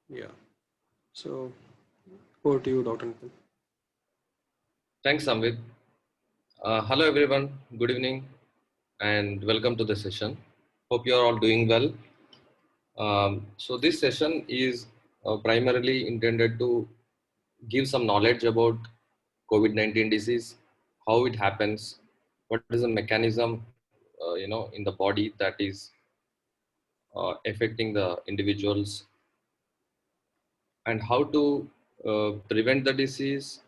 Yeah. So over to you, Dr. Nikhil. Thanks, Samvid. Hello, everyone. Good evening and welcome to the session. Hope you are all doing well. So, this session is primarily intended to give some knowledge about COVID-19 disease, how it happens, what is the mechanism, in the body that is affecting the individuals, and how to prevent the disease,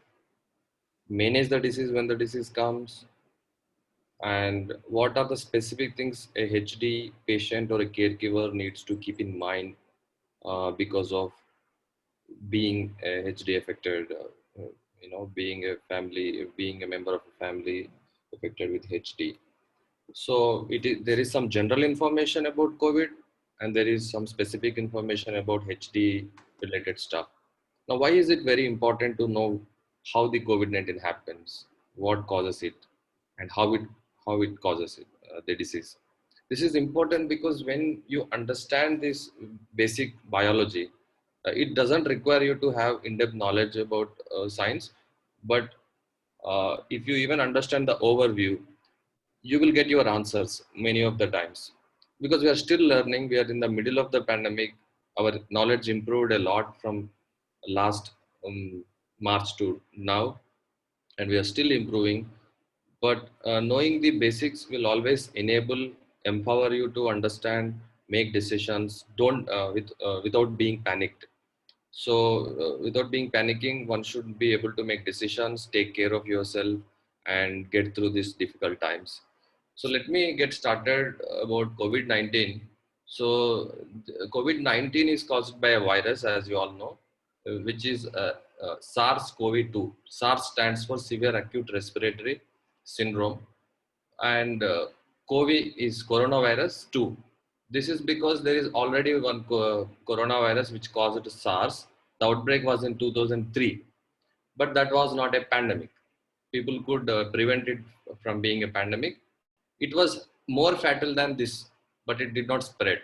manage the disease when the disease comes, and what are the specific things a HD patient or a caregiver needs to keep in mind because of being a HD affected, being a family, being a member of a family affected with HD. So there is some general information about COVID, and there is some specific information about HD related stuff. Now, why is it very important to know how the COVID-19 happens, what causes it, and how it causes it, the disease? This is important because when you understand this basic biology, it doesn't require you to have in-depth knowledge about science, but if you even understand the overview, you will get your answers many of the times, because we are still learning. We are in the middle of the pandemic. Our knowledge improved a lot from last March to now, and we are still improving. But knowing the basics will always empower you to understand, make decisions, don't without being panicked. So without being panicking, one should be able to make decisions, take care of yourself, and get through these difficult times. So let me get started about COVID-19. So COVID-19 is caused by a virus, as you all know, which is SARS-CoV-2. SARS stands for Severe Acute Respiratory Syndrome, and COVID is coronavirus 2. This is because there is already one coronavirus which caused SARS. The outbreak was in 2003, but that was not a pandemic. People could prevent it from being a pandemic. It was more fatal than this, but it did not spread.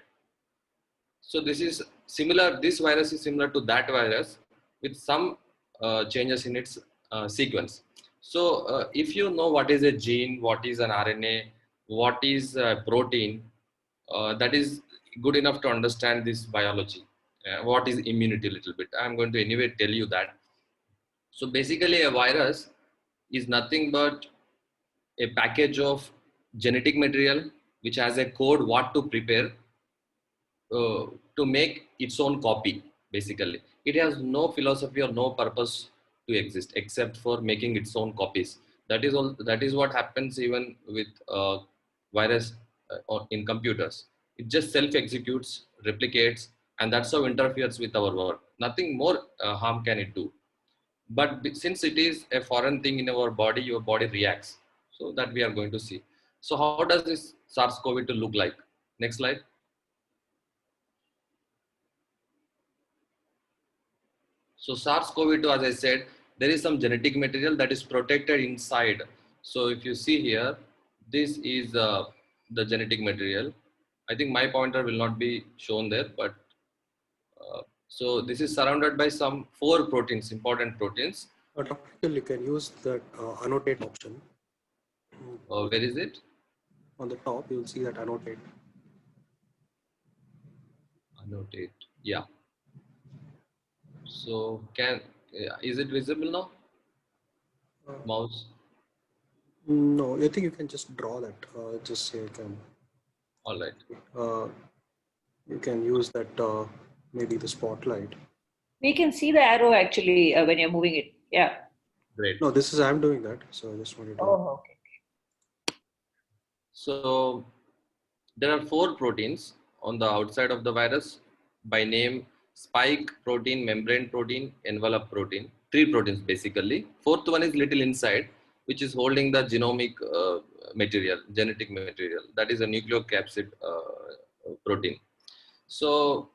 So this is similar. This virus is similar to that virus with some changes in its sequence. So if you know what is a gene, what is an RNA, what is a protein, that is good enough to understand this biology. What is immunity? A little bit. I'm going to anyway tell you that. So basically, a virus is nothing but a package of genetic material which has a code what to prepare uh, to make its own copy. Basically, it has no philosophy or no purpose to exist except for making its own copies. That is all. That is what happens even with virus in computers. It just self executes, replicates, and that's how interferes with our work. Nothing more harm can it do. But since it is a foreign thing in our body, your body reacts. So that we are going to see. So how does this SARS-CoV-2 look like? Next slide. So SARS-CoV-2, as I said, there is some genetic material that is protected inside. So if you see here, this is the genetic material. I think my pointer will not be shown there, but so this is surrounded by some 4 proteins, important proteins. Dr. Nikhil, you can use that annotate option. Where is it? On the top, you will see that annotate. Annotate. Yeah. So is it visible now? Mouse. No, I think you can just draw that. Just say you can. All right. Uh, you can use that maybe the spotlight. We can see the arrow actually when you're moving it. Yeah. Great. No, this is I'm doing that. So I just wanted to. Oh, okay. So there are 4 proteins on the outside of the virus by name: spike protein, membrane protein, envelope protein. 3 proteins basically. Fourth one is little inside, which is holding the genomic material, genetic material. That is a nucleocapsid protein. So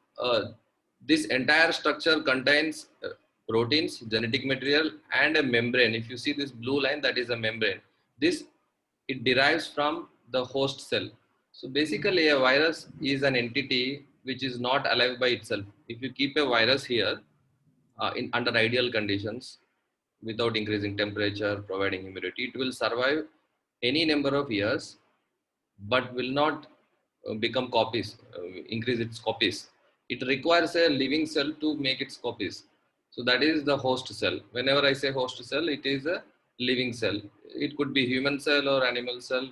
this entire structure contains proteins, genetic material, and a membrane. If you see this blue line, that is a membrane. This it derives from the host cell. So basically, a virus is an entity which is not alive by itself. If you keep a virus here in under ideal conditions, without increasing temperature, providing humidity, it will survive any number of years, but will not become copies, increase its copies. It requires a living cell to make its copies. So that is the host cell. Whenever I say host cell, it is a living cell. It could be human cell or animal cell,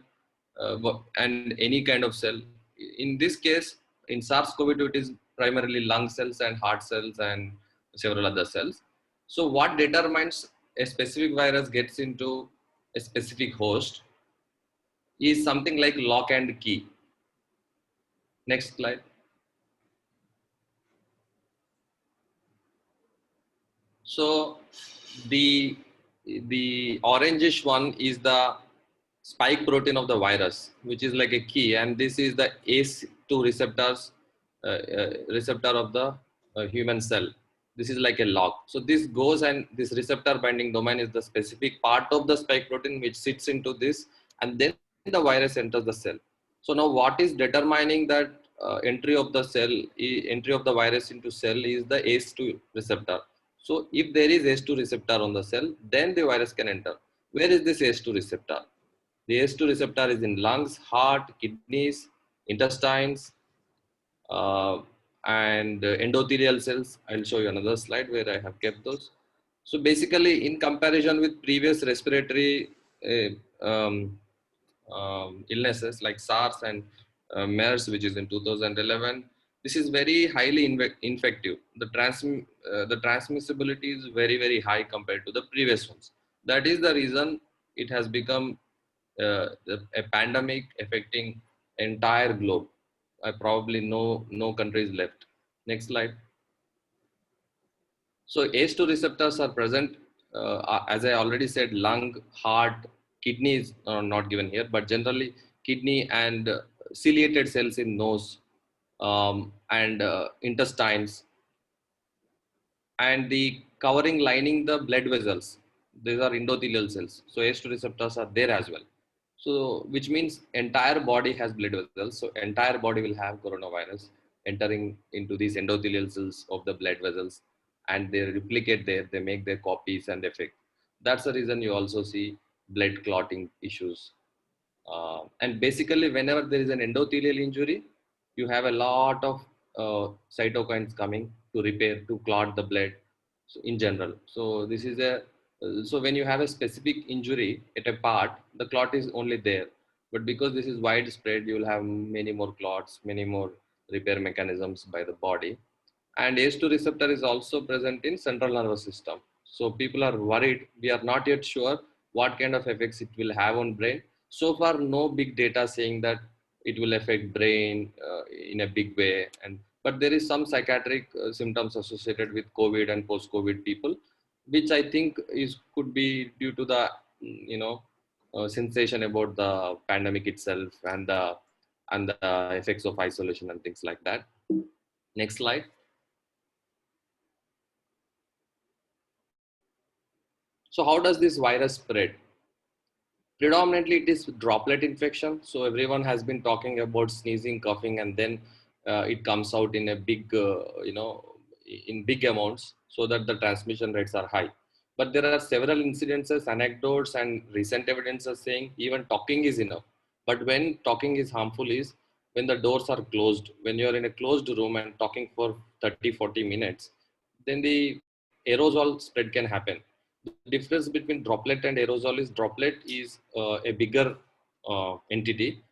and any kind of cell. In this case, in SARS-CoV-2, it is primarily lung cells and heart cells and several other cells. So what determines a specific virus gets into a specific host is something like lock and key. Next slide. So the orangish one is the spike protein of the virus, which is like a key, and this is the ACE2 receptor of the human cell. This is like a lock. So this goes, and this receptor binding domain is the specific part of the spike protein which sits into this, and then the virus enters the cell. So now what is determining that entry of the entry of the virus into cell is the ACE2 receptor. So if there is ACE2 receptor on the cell, then the virus can enter. Where is this ACE2 receptor? The ACE2 receptor is in lungs, heart, kidneys, intestines, uh, and endothelial cells. I'll show you another slide where I have kept those. So basically, in comparison with previous respiratory illnesses like SARS and MERS, which is in 2011, this is very highly infective. The transmissibility is very, very high compared to the previous ones. That is the reason it has become a pandemic affecting entire globe. I probably no countries left. Next slide. So ACE2 receptors are present, as I already said, lung, heart, kidneys are not given here, but generally kidney and ciliated cells in nose, and intestines, and the covering lining the blood vessels. These are endothelial cells. So ACE2 receptors are there as well. So which means entire body has blood vessels. So entire body will have coronavirus entering into these endothelial cells of the blood vessels, and they replicate there. They make their copies and effect. That's the reason you also see blood clotting issues. And basically, whenever there is an endothelial injury, you have a lot of cytokines coming to repair, to clot the blood, so in general. So this is so when you have a specific injury at a part, the clot is only there. But because this is widespread, you will have many more clots, many more repair mechanisms by the body. And ACE2 receptor is also present in central nervous system. So people are worried. We are not yet sure what kind of effects it will have on brain. So far, no big data saying that it will affect brain in a big way. But there is some psychiatric symptoms associated with COVID and post-COVID people, which I think could be due to the sensation about the pandemic itself and the effects of isolation and things like that. Next slide. So how does this virus spread? Predominantly, it is droplet infection. So everyone has been talking about sneezing, coughing, and then it comes out in a big, in big amounts, so that the transmission rates are high. But there are several incidences, anecdotes, and recent evidences saying even talking is enough. But when talking is harmful is when the doors are closed. When you're in a closed room and talking for 30, 40 minutes, then the aerosol spread can happen. The difference between droplet and aerosol is droplet is a bigger entity,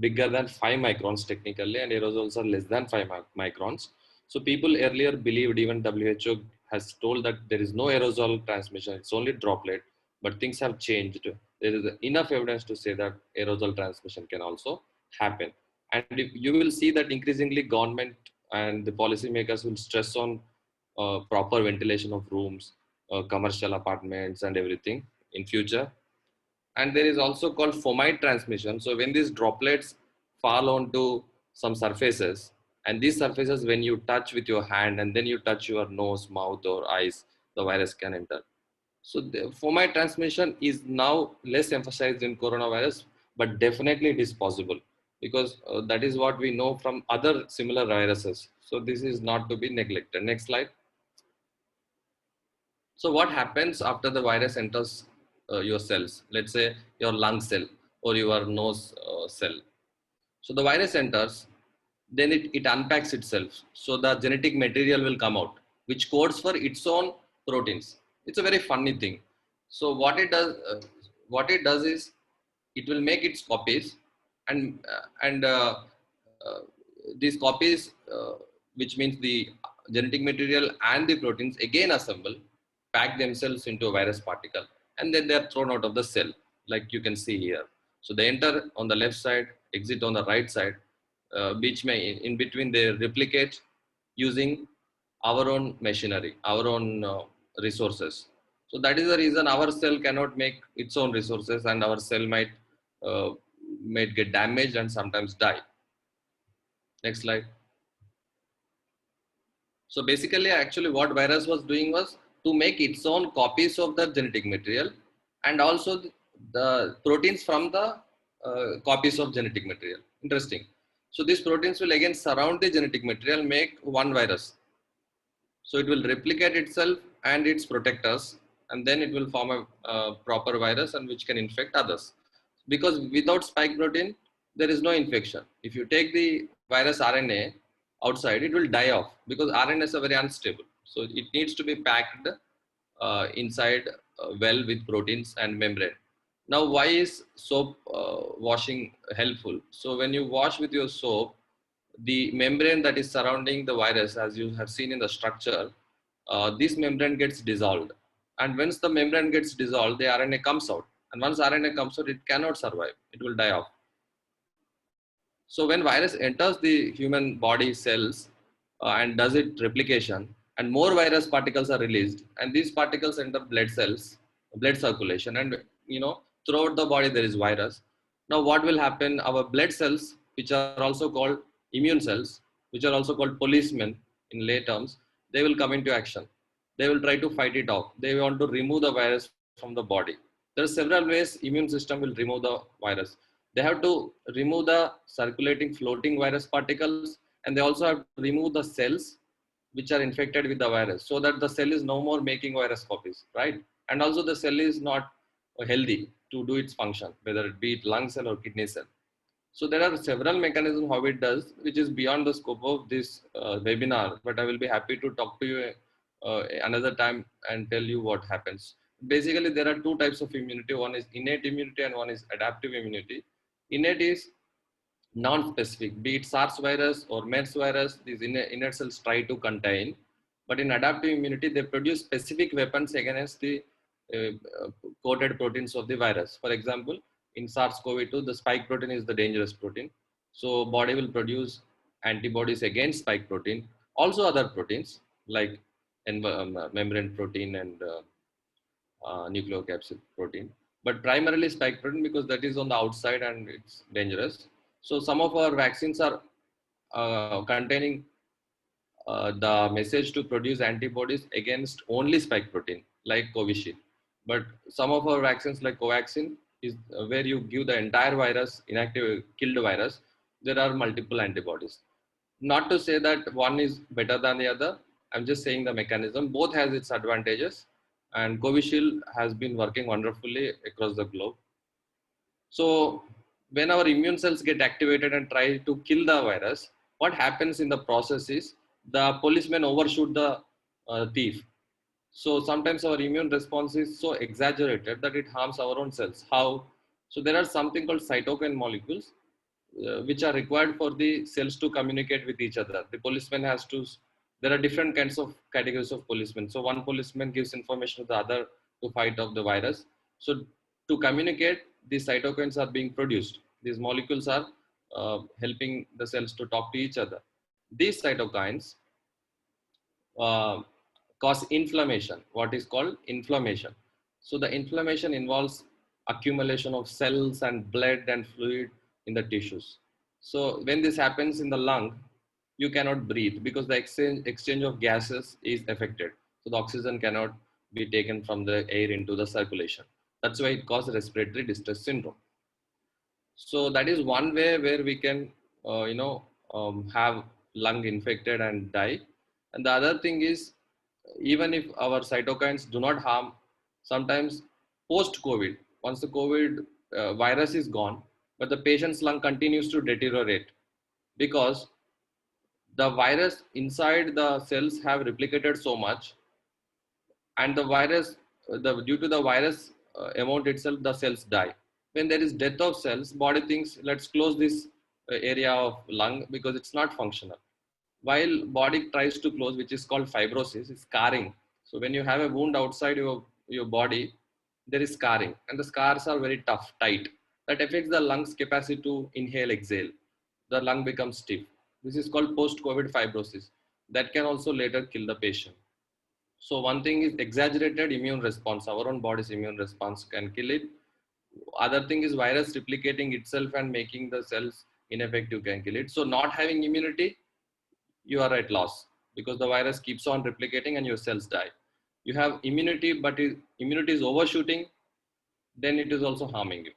bigger than 5 microns technically, and aerosols are less than 5 microns. So people earlier believed, even WHO has told that there is no aerosol transmission, it's only droplet, but things have changed. There is enough evidence to say that aerosol transmission can also happen. And you will see that increasingly government and the policymakers will stress on proper ventilation of rooms, commercial apartments and everything in future. And there is also called fomite transmission. So when these droplets fall onto some surfaces, and these surfaces, when you touch with your hand and then you touch your nose, mouth or eyes, the virus can enter. So the fomite transmission is now less emphasized in coronavirus, but definitely it is possible. because that is what we know from other similar viruses. So this is not to be neglected. Next slide. So what happens after the virus enters your cells? Let's say your lung cell or your nose cell. So the virus enters, then it unpacks itself. So the genetic material will come out, which codes for its own proteins. It's a very funny thing. So what it does is it will make its copies, and uh, these copies, which means the genetic material and the proteins, again assemble, pack themselves into a virus particle, and then they are thrown out of the cell, like you can see here. So they enter on the left side, exit on the right side, which may in between they replicate using our own machinery, our own resources. So that is the reason our cell cannot make its own resources, and our cell uh, might get damaged and sometimes die. Next slide. So basically, actually, what virus was doing was to make its own copies of the genetic material, and also the proteins from the copies of genetic material. Interesting. So these proteins will again surround the genetic material, make one virus. So it will replicate itself and its protectors, and then it will form a proper virus and which can infect others. Because without spike protein, there is no infection. If you take the virus RNA outside, it will die off because RNA is a very unstable. So it needs to be packed inside well with proteins and membrane. Now, why is soap washing helpful? So when you wash with your soap, the membrane that is surrounding the virus, as you have seen in the structure, this membrane gets dissolved. And once the membrane gets dissolved, the RNA comes out. And once RNA comes out, it cannot survive. It will die off. So when virus enters the human body cells and does its replication, and more virus particles are released, and these particles enter blood cells, blood circulation, and throughout the body there is virus. Now what will happen? Our blood cells, which are also called immune cells, which are also called policemen in lay terms, they will come into action. They will try to fight it off. They want to remove the virus from the body. There are several ways immune system will remove the virus. They have to remove the circulating floating virus particles, and they also have to remove the cells which are infected with the virus, so that the cell is no more making virus copies, right? And also the cell is not healthy to do its function, whether it be it lung cell or kidney cell. So there are several mechanisms how it does, which is beyond the scope of this webinar, but I will be happy to talk to you another time and tell you what happens. Basically, there are two types of immunity. One is innate immunity and one is adaptive immunity. Innate is non-specific, be it SARS virus or MERS virus, these innate cells try to contain. But in adaptive immunity, they produce specific weapons against the uh, uh, coded proteins of the virus. For example, in SARS-CoV-2, the spike protein is the dangerous protein. So body will produce antibodies against spike protein. Also other proteins like membrane protein and nucleocapsid protein, but primarily spike protein because that is on the outside and it's dangerous. So some of our vaccines are containing the message to produce antibodies against only spike protein, like Covishield. But some of our vaccines, like Covaxin, is where you give the entire virus, inactive, killed virus. There are multiple antibodies. Not to say that one is better than the other. I'm just saying the mechanism. Both has its advantages, and Covishield has been working wonderfully across the globe. So when our immune cells get activated and try to kill the virus, what happens in the process is the policemen overshoot the thief. So sometimes our immune response is so exaggerated that it harms our own cells. How? So there are something called cytokine molecules which are required for the cells to communicate with each other. The policeman has to, there are different kinds of categories of policemen. So one policeman gives information to the other to fight off the virus. So to communicate, these cytokines are being produced. These molecules are helping the cells to talk to each other. These cytokines uh, cause inflammation, what is called inflammation. So the inflammation involves accumulation of cells and blood and fluid in the tissues. So when this happens in the lung, you cannot breathe because the exchange of gases is affected. So the oxygen cannot be taken from the air into the circulation. That's why it causes respiratory distress syndrome. So that is one way where we can, have lung infected and die. And the other thing is, even if our cytokines do not harm, sometimes post-COVID, once the COVID virus is gone, but the patient's lung continues to deteriorate because the virus inside the cells have replicated so much, and the virus, due to the virus amount itself, the cells die. When there is death of cells, body thinks, let's close this area of lung because it's not functional. While body tries to close, which is called fibrosis, is scarring. So when you have a wound outside your body, there is scarring, and the scars are very tough, tight. That affects the lungs' capacity to inhale, exhale. The lung becomes stiff. This is called post-COVID fibrosis. That can also later kill the patient. So one thing is exaggerated immune response. Our own body's immune response can kill it. Other thing is virus replicating itself and making the cells ineffective can kill it. So not having immunity, you are at loss because the virus keeps on replicating and your cells die. You have immunity, but immunity is overshooting, then it is also harming you.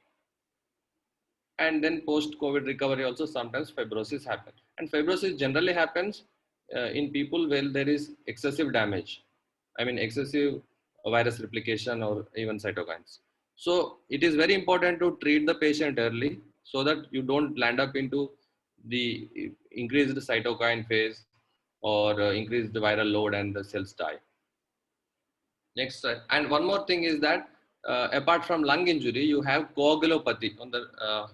And then post-COVID recovery also sometimes fibrosis happens. And fibrosis generally happens in people where there is excessive damage. I mean, excessive virus replication or even cytokines. So it is very important to treat the patient early so that you don't land up into the increased cytokine phase or increased viral load and the cells die. Next slide. And one more thing is that apart from lung injury, you have coagulopathy. On the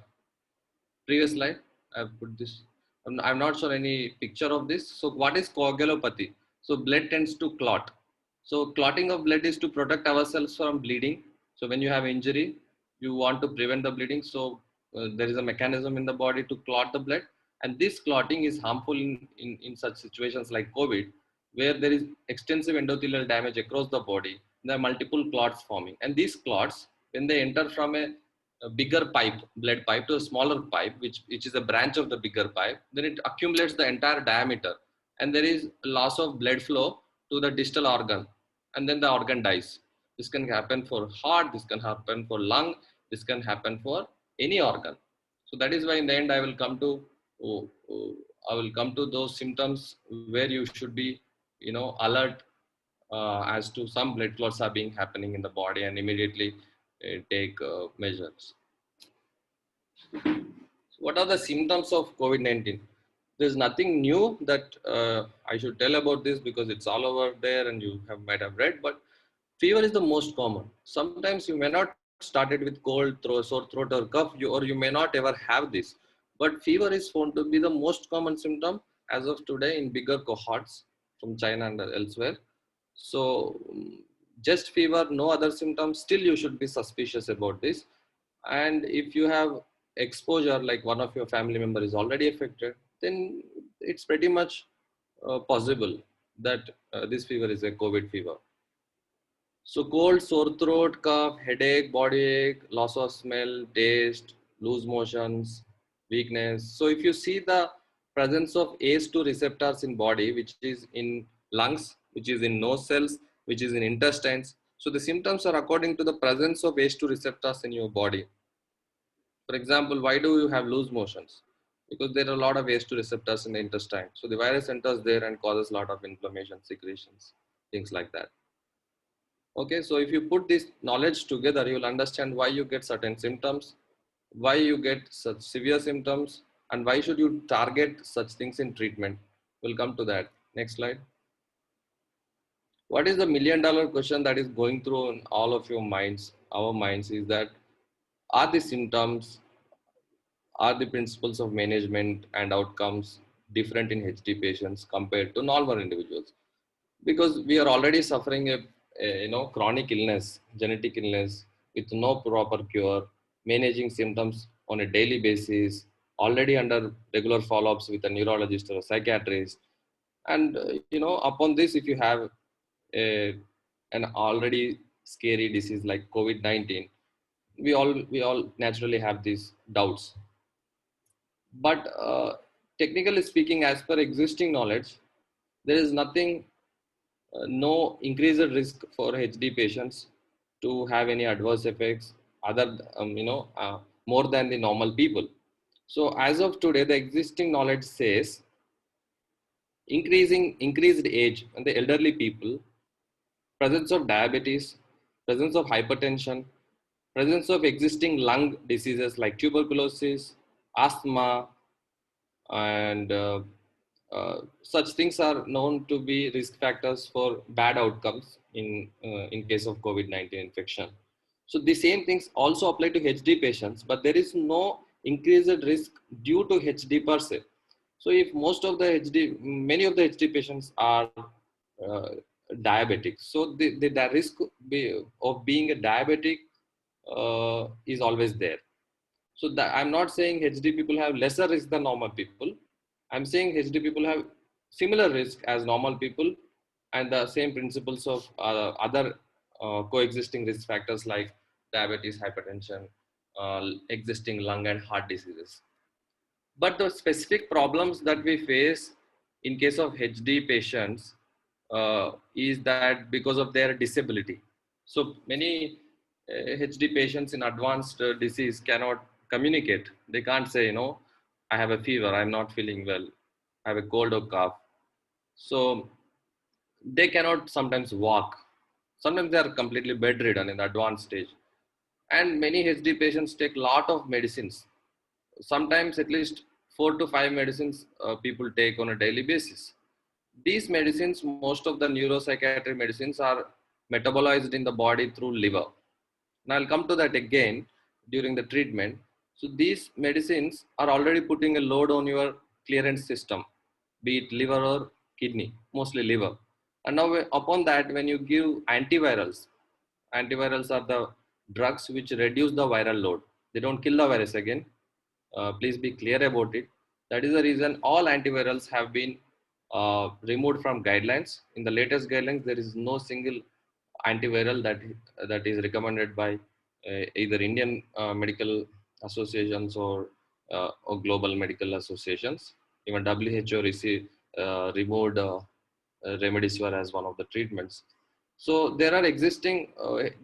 previous slide, I've put this. I'm not sure any picture of this. So what is coagulopathy? So blood tends to clot. So clotting of blood is to protect ourselves from bleeding. So when you have injury, you want to prevent the bleeding. So there is a mechanism in the body to clot the blood. And this clotting is harmful in such situations like COVID, where there is extensive endothelial damage across the body. There are multiple clots forming. And these clots, when they enter from a bigger pipe, blood pipe, to a smaller pipe, which is a branch of the bigger pipe, then it accumulates the entire diameter. And there is loss of blood flow to the distal organ. And then the organ dies. This can happen for heart, this can happen for lung, this can happen for any organ. So that is why in the end I will come to those symptoms where you should be, alert as to some blood clots are being happening in the body and immediately take measures. So what are the symptoms of COVID-19? There's nothing new that I should tell about this because it's all over there and you might have read, but fever is the most common. Sometimes you may not started with cold, sore throat or cough, or you may not ever have this, but fever is found to be the most common symptom as of today in bigger cohorts from China and elsewhere. So just fever, no other symptoms, still you should be suspicious about this. And if you have exposure, like one of your family member is already affected, then it's pretty much possible that this fever is a COVID fever. So cold, sore throat, cough, headache, body ache, loss of smell, taste, loose motions, weakness. So if you see the presence of ACE2 receptors in body, which is in lungs, which is in nose cells, which is in intestines. So the symptoms are according to the presence of ACE2 receptors in your body. For example, why do you have loose motions? Because there are a lot of ACE2 receptors in the intestine. So the virus enters there and causes a lot of inflammation, secretions, things like that. Okay, so if you put this knowledge together, you will understand why you get certain symptoms, why you get such severe symptoms, and why should you target such things in treatment. We'll come to that. Next slide. What is the $1 million question that is going through in all of your minds, our minds, is that are the symptoms, are the principles of management and outcomes different in HD patients compared to normal individuals? Because we are already suffering a chronic illness, genetic illness with no proper cure, managing symptoms on a daily basis, already under regular follow-ups with a neurologist or a psychiatrist. And upon this, if you have an already scary disease like COVID-19, we all naturally have these doubts. But technically speaking, as per existing knowledge, there is nothing, no increased risk for HD patients to have any adverse effects other more than the normal people. So as of today, the existing knowledge says increased age and the elderly people, presence of diabetes, presence of hypertension, presence of existing lung diseases like tuberculosis, asthma, and such things are known to be risk factors for bad outcomes in case of COVID-19 infection. So the same things also apply to HD patients, but there is no increased risk due to HD per se. So if many of the HD patients are uh, diabetic, so the risk of being a diabetic is always there. So that, I'm not saying HD people have lesser risk than normal people. I'm saying HD people have similar risk as normal people, and the same principles of other coexisting risk factors like diabetes, hypertension, existing lung and heart diseases. But the specific problems that we face in case of HD patients is that because of their disability. So many HD patients in advanced disease cannot communicate. They can't say, I have a fever, I'm not feeling well, I have a cold or cough. So they cannot sometimes walk. Sometimes they are completely bedridden in the advanced stage. And many HD patients take a lot of medicines. Sometimes at least 4 to 5 medicines people take on a daily basis. These medicines, most of the neuropsychiatric medicines are metabolized in the body through liver. Now I'll come to that again during the treatment. So these medicines are already putting a load on your clearance system, be it liver or kidney, mostly liver. And now upon that, when you give antivirals are the drugs which reduce the viral load. They don't kill the virus again. Please be clear about it. That is the reason all antivirals have been removed from guidelines. In the latest guidelines, there is no single antiviral that is recommended by either Indian medical associations or global medical associations. Even WHO removed remdesivir as one of the treatments. So there are existing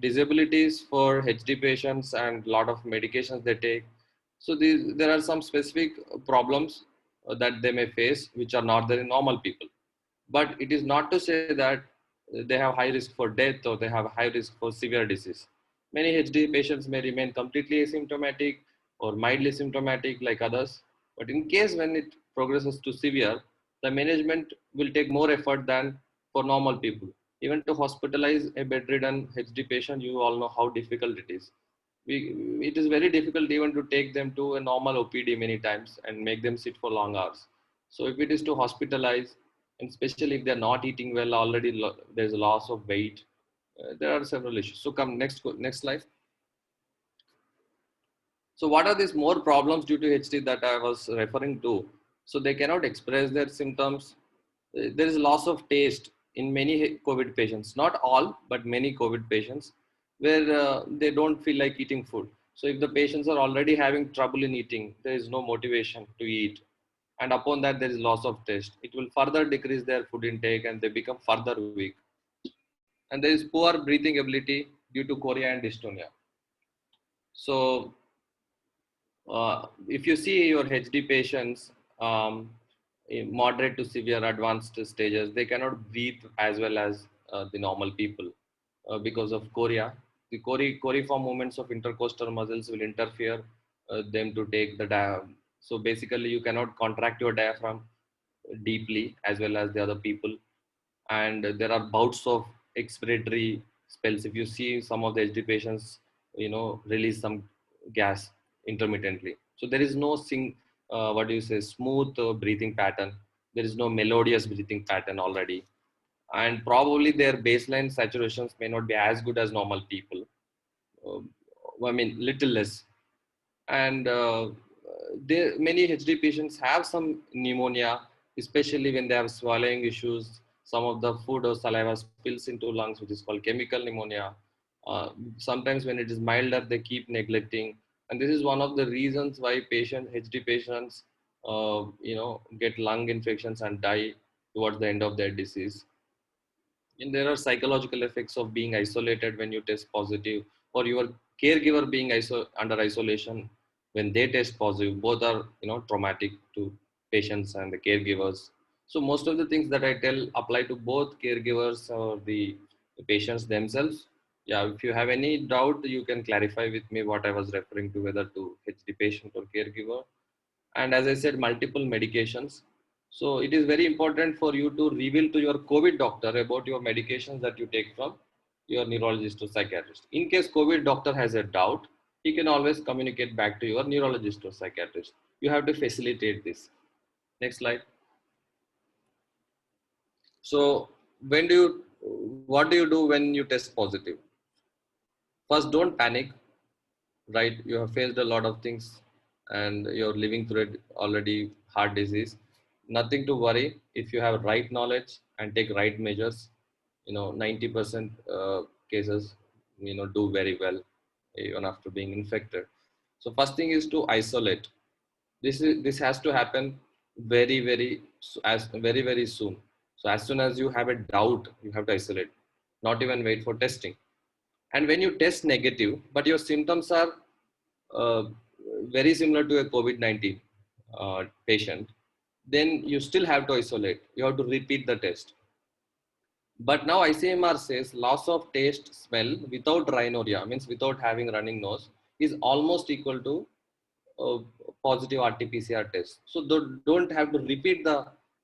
disabilities for HD patients and a lot of medications they take. So there are some specific problems that they may face which are not there in normal people. But it is not to say that they have high risk for death or they have high risk for severe disease. Many HD patients may remain completely asymptomatic or mildly symptomatic like others. But in case when it progresses to severe, the management will take more effort than for normal people. Even to hospitalize a bedridden HD patient, you all know how difficult it is. It is very difficult even to take them to a normal OPD many times and make them sit for long hours. So if it is to hospitalize, and especially if they're not eating well, already there's a loss of weight. There are several issues. So come next slide. So what are these more problems due to HD that I was referring to? So they cannot express their symptoms. There is loss of taste in many COVID patients, not all, but many COVID patients, where they don't feel like eating food. So if the patients are already having trouble in eating, there is no motivation to eat. And upon that, there is loss of taste. It will further decrease their food intake and they become further weak. And there is poor breathing ability due to chorea and dystonia. So if you see your HD patients, in moderate to severe advanced stages, they cannot breathe as well as the normal people because of chorea. The coriform movements of intercostal muscles will interfere them to take the diaphragm. So basically, you cannot contract your diaphragm deeply as well as the other people. And there are bouts of expiratory spells. If you see some of the HD patients, release some gas intermittently. So there is no what do you say, smooth breathing pattern. There is no melodious breathing pattern already. And probably their baseline saturations may not be as good as normal people. I mean, little less. And many HD patients have some pneumonia, especially when they have swallowing issues. Some of the food or saliva spills into lungs, which is called chemical pneumonia. Sometimes when it is milder, they keep neglecting, and this is one of the reasons why HD patients, get lung infections and die towards the end of their disease. And there are psychological effects of being isolated when you test positive, or your caregiver being under isolation. when they test positive, both are traumatic to patients and the caregivers. So most of the things that I tell apply to both caregivers or the patients themselves. Yeah, if you have any doubt, you can clarify with me what I was referring to, whether to HD patient or caregiver. And as I said, multiple medications. So it is very important for you to reveal to your COVID doctor about your medications that you take from your neurologist or psychiatrist. In case COVID doctor has a doubt, he can always communicate back to your neurologist or psychiatrist. You have to facilitate this. Next slide. So what do you do when you test positive? First, don't panic, right? You have faced a lot of things and you're living through it already, heart disease. Nothing to worry if you have right knowledge and take right measures. 90% cases, do very well even after being infected. So first thing is to isolate. This has to happen very soon. So as soon as you have a doubt, you have to isolate, not even wait for testing. And when you test negative, but your symptoms are uh, very similar to a COVID-19 patient, then you still have to isolate. You have to repeat the test. But now ICMR says loss of taste, smell without rhinorrhea, means without having running nose, is almost equal to uh, positive RT-PCR test. So don't have to repeat the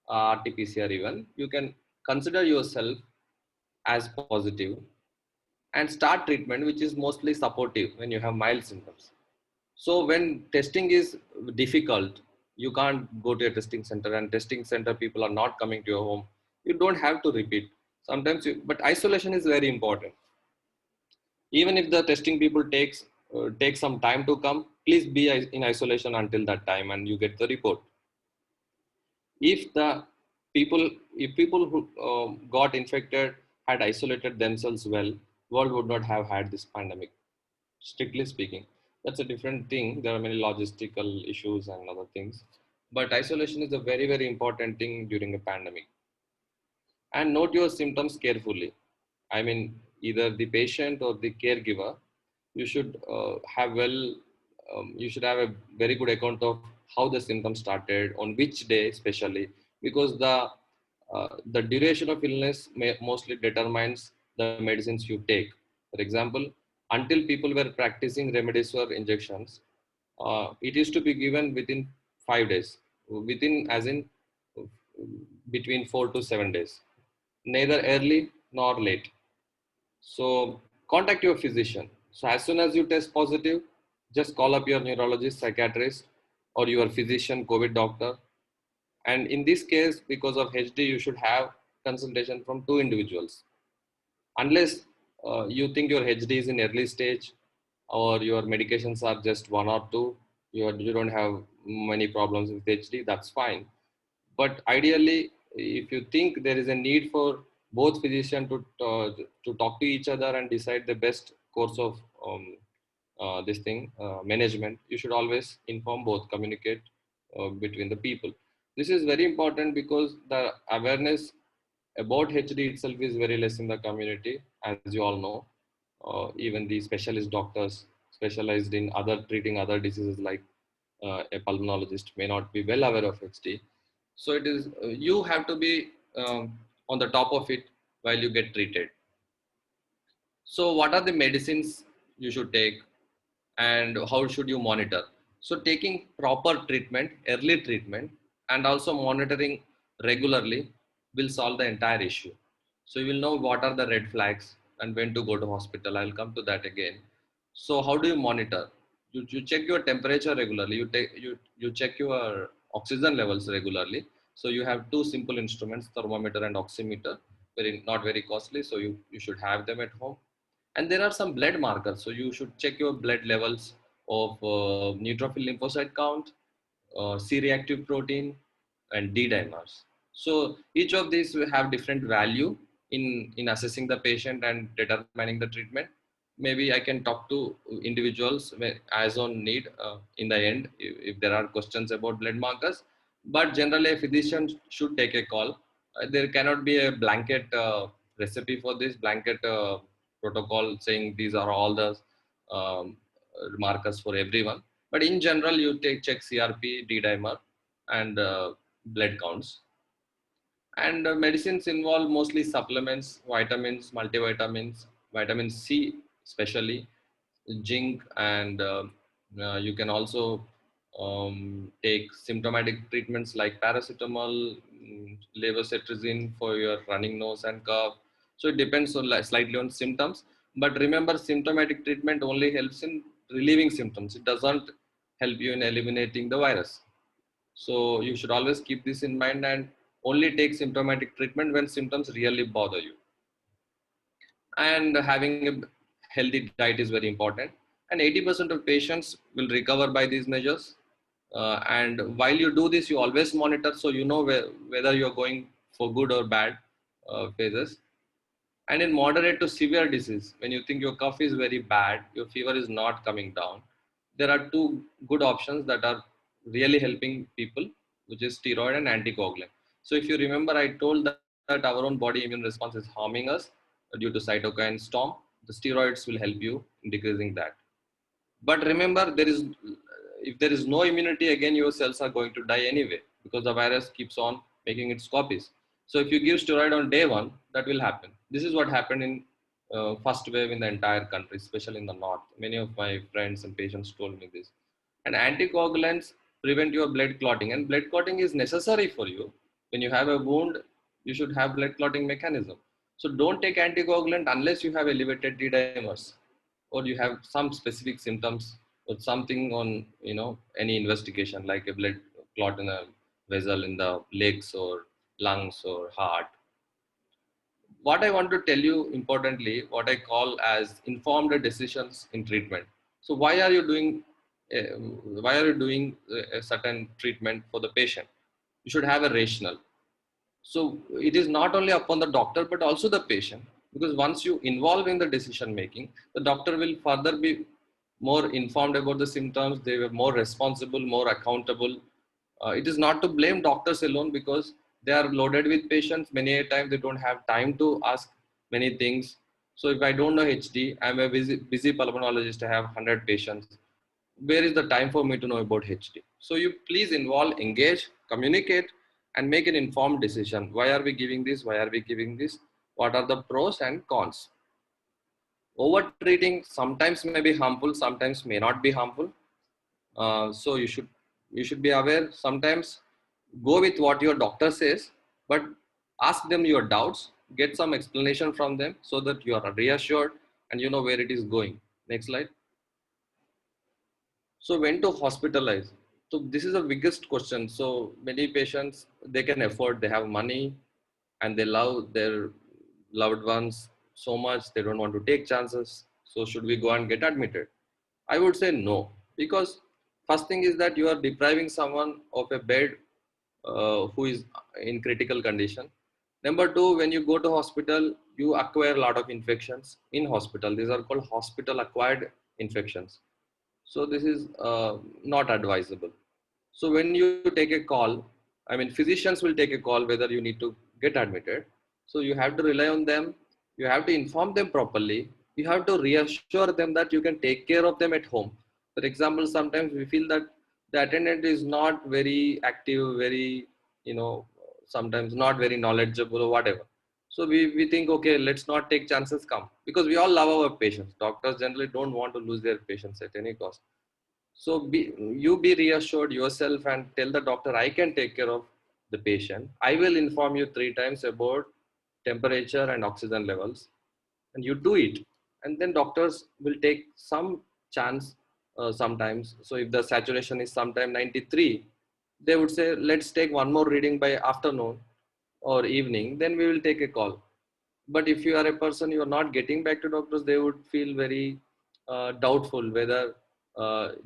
RT-PCR even. You can consider yourself as positive and start treatment, which is mostly supportive when you have mild symptoms. So when testing is difficult, you can't go to a testing center, and testing center people are not coming to your home. You don't have to repeat. Sometimes, but isolation is very important. Even if the testing people take some time to come, please be in isolation until that time, and you get the report. If the people who got infected had isolated themselves well, world would not have had this pandemic. Strictly speaking, that's a different thing. There are many logistical issues and other things, but isolation is a very important thing during a pandemic. And note your symptoms carefully. I mean, either the patient or the caregiver, you should you should have a very good account of how the symptoms started, on which day especially, because the duration of illness mostly determines the medicines you take. For example, until people were practicing remdesivir injections, it used to be given within 5 days, within as in between 4 to 7 days, neither early nor late. So contact your physician. So as soon as you test positive, just call up your neurologist, psychiatrist, or your physician, COVID doctor. And in this case, because of HD, you should have consultation from two individuals. Unless you think your HD is in early stage, or your medications are just one or two, you don't have many problems with HD, that's fine. But ideally, if you think there is a need for both physicians to talk to each other and decide the best course of this thing management, you should always inform both, communicate between the people. This is very important because the awareness about HD itself is very less in the community, as you all know. Even the specialist doctors specialized in other treating other diseases like a pulmonologist may not be well aware of HD. So it is you have to be on the top of it while you get treated. So what are the medicines you should take and how should you monitor? So taking proper treatment, early treatment, and also monitoring regularly will solve the entire issue. So you will know what are the red flags and when to go to hospital. I'll come to that again. So how do you monitor? You check your temperature regularly. You check your oxygen levels regularly. So you have two simple instruments, thermometer and oximeter, not very costly. So you should have them at home. And there are some blood markers. So you should check your blood levels of neutrophil lymphocyte count, C-reactive protein, and D dimers. So each of these will have different value in assessing the patient and determining the treatment. Maybe I can talk to individuals as on need in the end if there are questions about blood markers. But generally, a physician should take a call. There cannot be a blanket recipe for this, blanket protocol saying these are all the um, markers for everyone. But in general, you check CRP, D-dimer, and blood counts. And medicines involve mostly supplements, vitamins, multivitamins, vitamin C especially, zinc, and you can also take symptomatic treatments like paracetamol, levocetirizine for your running nose and cough. So it depends on slightly on symptoms. But remember, symptomatic treatment only helps in relieving symptoms. It doesn't help you in eliminating the virus. So you should always keep this in mind and only take symptomatic treatment when symptoms really bother you. And having a healthy diet is very important. And 80% of patients will recover by these measures. And while you do this, you always monitor so you know whether you're going for good or bad phases. And in moderate to severe disease, when you think your cough is very bad, your fever is not coming down, there are two good options that are really helping people, which is steroid and anticoagulant. So if you remember, I told that our own body immune response is harming us due to cytokine storm. The steroids will help you in decreasing that. But remember, if there is no immunity, again, your cells are going to die anyway because the virus keeps on making its copies. So if you give steroid on day one, that will happen. This is what happened in first wave in the entire country, especially in the north. Many of my friends and patients told me this. And anticoagulants prevent your blood clotting, and blood clotting is necessary for you. When you have a wound, you should have blood clotting mechanism. So don't take anticoagulant unless you have elevated D dimers or you have some specific symptoms or something on any investigation like a blood clot in a vessel in the legs or lungs or heart. What I want to tell you importantly, what I call as informed decisions in treatment. So uh, why are you doing a certain treatment for the patient? You should have a rationale. So it is not only upon the doctor but also the patient, because once you involve in the decision making, the doctor will further be more informed about the symptoms. They were more responsible, more accountable. It is not to blame doctors alone because they are loaded with patients. Many a time they don't have time to ask many things. So if I don't know HD, I'm a busy pulmonologist. I have 100 patients. Where is the time for me to know about HD? So you please involve, engage, communicate, and make an informed decision. Why are we giving this? Why are we giving this? What are the pros and cons? Over treating sometimes may be harmful, sometimes may not be harmful. So you should be aware. Sometimes go with what your doctor says, but ask them your doubts, get some explanation from them so that you are reassured and you know where it is going. Next slide. So when to hospitalize? So this is the biggest question. So many patients, they can afford, they have money and they love their loved ones so much, they don't want to take chances. So should we go and get admitted? I would say no, because first thing is that you are depriving someone of a bed who is in critical condition. Number two, when you go to hospital, you acquire a lot of infections in hospital. These are called hospital acquired infections. So this is not advisable. So when you take a call, I mean, physicians will take a call whether you need to get admitted. So you have to rely on them. You have to inform them properly. You have to reassure them that you can take care of them at home. For example, sometimes we feel that the attendant is not very active, very, sometimes not very knowledgeable or whatever. So we think, okay, let's not take chances, come. Because we all love our patients. Doctors generally don't want to lose their patients at any cost. So you be reassured yourself and tell the doctor, I can take care of the patient. I will inform you 3 times about temperature and oxygen levels, and you do it. And then doctors will take some chance sometimes. So if the saturation is sometime 93, they would say, let's take one more reading by afternoon or evening, then we will take a call. But if you are a person, you are not getting back to doctors, they would feel very doubtful whether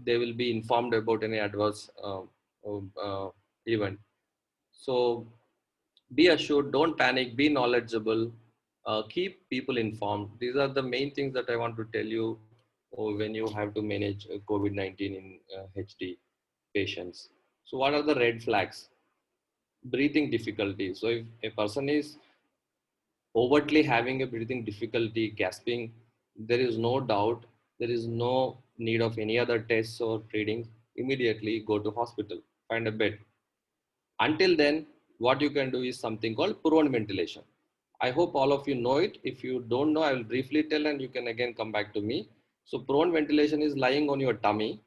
they will be informed about any adverse event. So be assured, don't panic, be knowledgeable, keep people informed. These are the main things that I want to tell you when you have to manage COVID-19 in HD patients. So what are the red flags? Breathing difficulty. So if a person is overtly having a breathing difficulty, gasping, there is no doubt, there is no need of any other tests or readings. immediately go to hospital, find a bed. Until then, what you can do is something called prone ventilation. I hope all of you know it. If you don't know, I will briefly tell and you can again come back to me. So prone ventilation is lying on your tummy.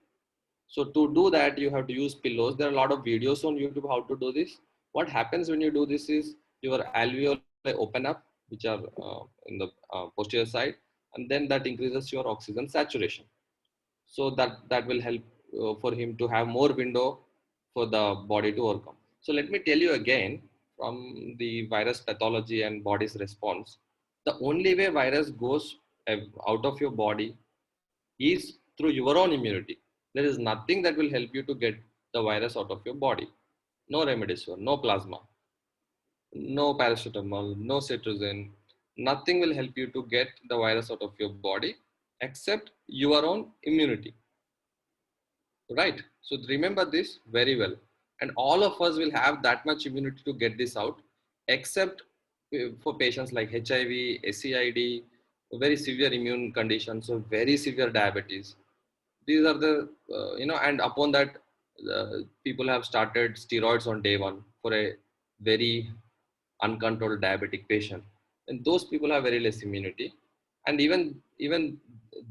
So to do that, you have to use pillows. There are a lot of videos on YouTube how to do this. What happens when you do this is your alveoli open up, which are in the posterior side, and then that increases your oxygen saturation. So that will help for him to have more window for the body to overcome. So let me tell you again from the virus pathology and body's response. The only way virus goes out of your body is through your own immunity. There is nothing that will help you to get the virus out of your body. No remdesivir, no plasma, no paracetamol, no cetirizine. Nothing will help you to get the virus out of your body except your own immunity. Right? So remember this very well. And all of us will have that much immunity to get this out, except for patients like HIV, SCID, very severe immune conditions, so very severe diabetes. These are the, and upon that, people have started steroids on day one for a very uncontrolled diabetic patient. And those people have very less immunity. And even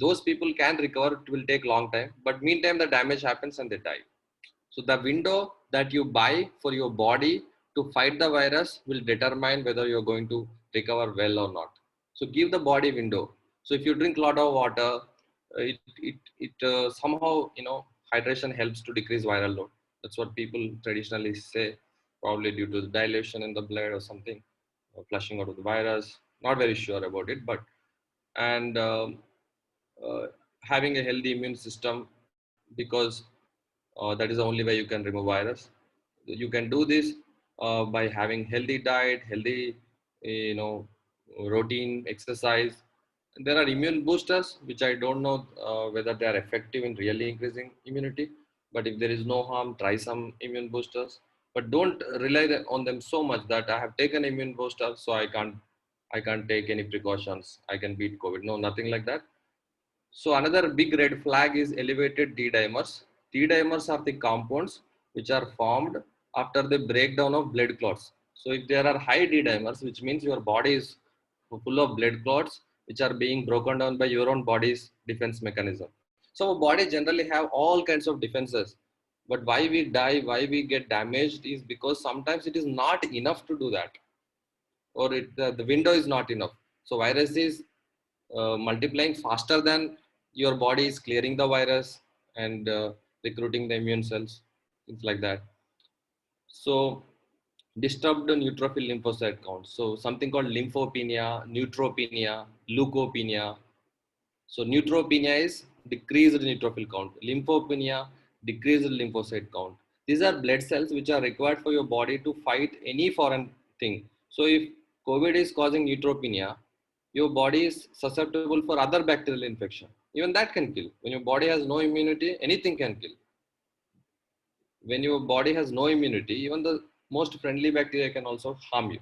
those people can recover, it will take long time. But meantime, the damage happens and they die. So the window that you buy for your body to fight the virus will determine whether you're going to recover well or not. So give the body window. So if you drink a lot of water, it somehow, hydration helps to decrease viral load. That's what people traditionally say, probably due to the dilation in the blood or something, or flushing out of the virus. Not very sure about it, but and uh, having a healthy immune system, because that is the only way you can remove virus. You can do this by having healthy diet, healthy, routine exercise. There are immune boosters, which I don't know whether they are effective in really increasing immunity. But if there is no harm, try some immune boosters. But don't rely on them so much that I have taken immune booster, so I can't take any precautions. I can beat COVID. No, nothing like that. So another big red flag is elevated D dimers. D dimers are the compounds which are formed after the breakdown of blood clots. So if there are high D dimers, which means your body is full of blood clots, which are being broken down by your own body's defense mechanism. So our body generally have all kinds of defenses. But why we die, why we get damaged is because sometimes it is not enough to do that, or the window is not enough. So virus is multiplying faster than your body is clearing the virus and recruiting the immune cells, things like that. So disturbed neutrophil lymphocyte count. So something called lymphopenia, neutropenia, leukopenia. So neutropenia is decreased neutrophil count. Lymphopenia, decreased lymphocyte count. These are blood cells which are required for your body to fight any foreign thing. So if COVID is causing neutropenia, your body is susceptible for other bacterial infection. Even that can kill. When your body has no immunity, anything can kill. When your body has no immunity, even the most friendly bacteria can also harm you.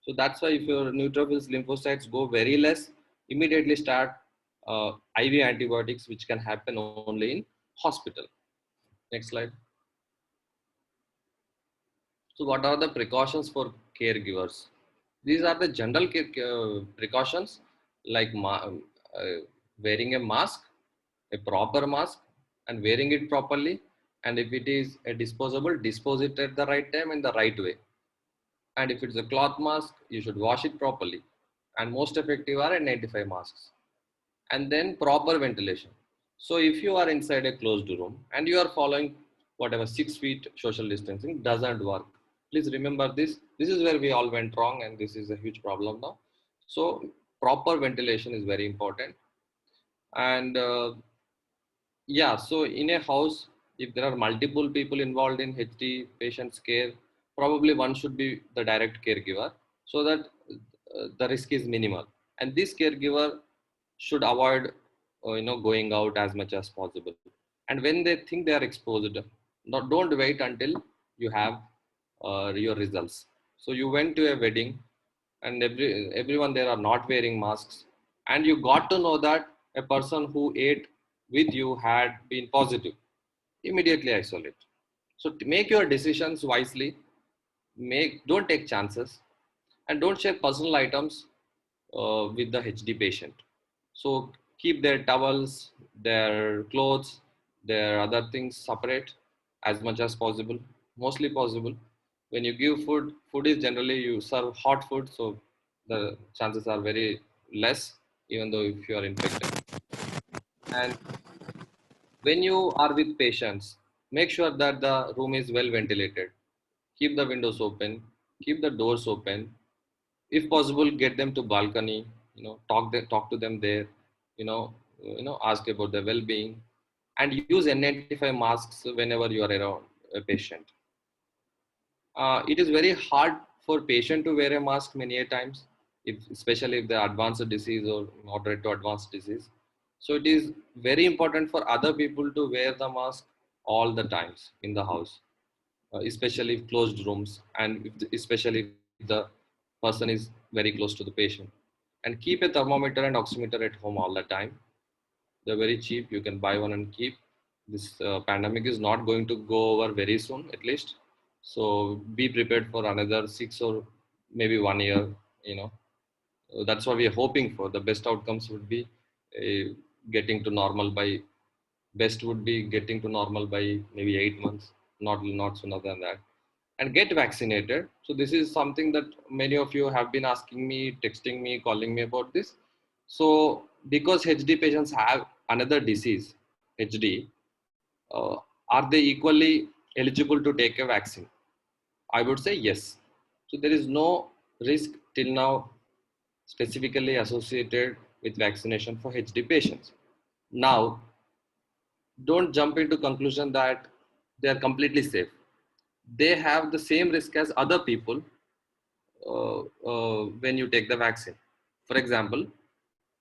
So that's why if your neutrophils, lymphocytes go very less, immediately start IV antibiotics, which can happen only in hospital. Next slide. So what are the precautions for caregivers? These are the general precautions, like wearing a mask, a proper mask, and wearing it properly. And if it is a disposable, dispose it at the right time and the right way. And if it's a cloth mask, you should wash it properly. And most effective are N95 masks. And then proper ventilation. So if you are inside a closed room and you are following whatever 6 feet social distancing, doesn't work. Please remember this. This is where we all went wrong, and this is a huge problem now. So proper ventilation is very important. And yeah, so in a house, if there are multiple people involved in HD patient's care, probably one should be the direct caregiver, so that the risk is minimal. And this caregiver should avoid, going out as much as possible. And when they think they are exposed, don't wait until you have your results. So you went to a wedding, and everyone there are not wearing masks, and you got to know that a person who ate with you had been positive. immediately isolate. So to make your decisions wisely, don't take chances, and don't share personal items with the HD patient. So keep their towels, their clothes, their other things separate as much as possible, mostly possible. When you give food, food is generally you serve hot food, so the chances are very less, even though if you are infected. And when you are with patients, make sure that the room is well ventilated. Keep the windows open, keep the doors open. If possible, get them to balcony. Talk to them there. Ask about their well-being, and use N95 masks whenever you are around a patient. It is very hard for patient to wear a mask many a times, especially if they are advanced disease or moderate to advanced disease. So it is very important for other people to wear the mask all the times in the house, especially if closed rooms, and especially if the person is very close to the patient. And keep a thermometer and oximeter at home all the time. They're very cheap. You can buy one and keep. This pandemic is not going to go over very soon, at least. So be prepared for another 6 or maybe 1 year. You know, that's what we are hoping for. The best outcomes would be getting to normal by best would be getting to normal by maybe 8 months, not sooner than that. And get vaccinated. So this is something that many of you have been asking me, texting me, calling me about this. So because HD patients have another disease, HD, uh, are they equally eligible to take a vaccine? I would say yes. So there is no risk till now specifically associated with vaccination for HD patients. Now, don't jump into conclusion that they are completely safe. They have the same risk as other people when you take the vaccine. For example,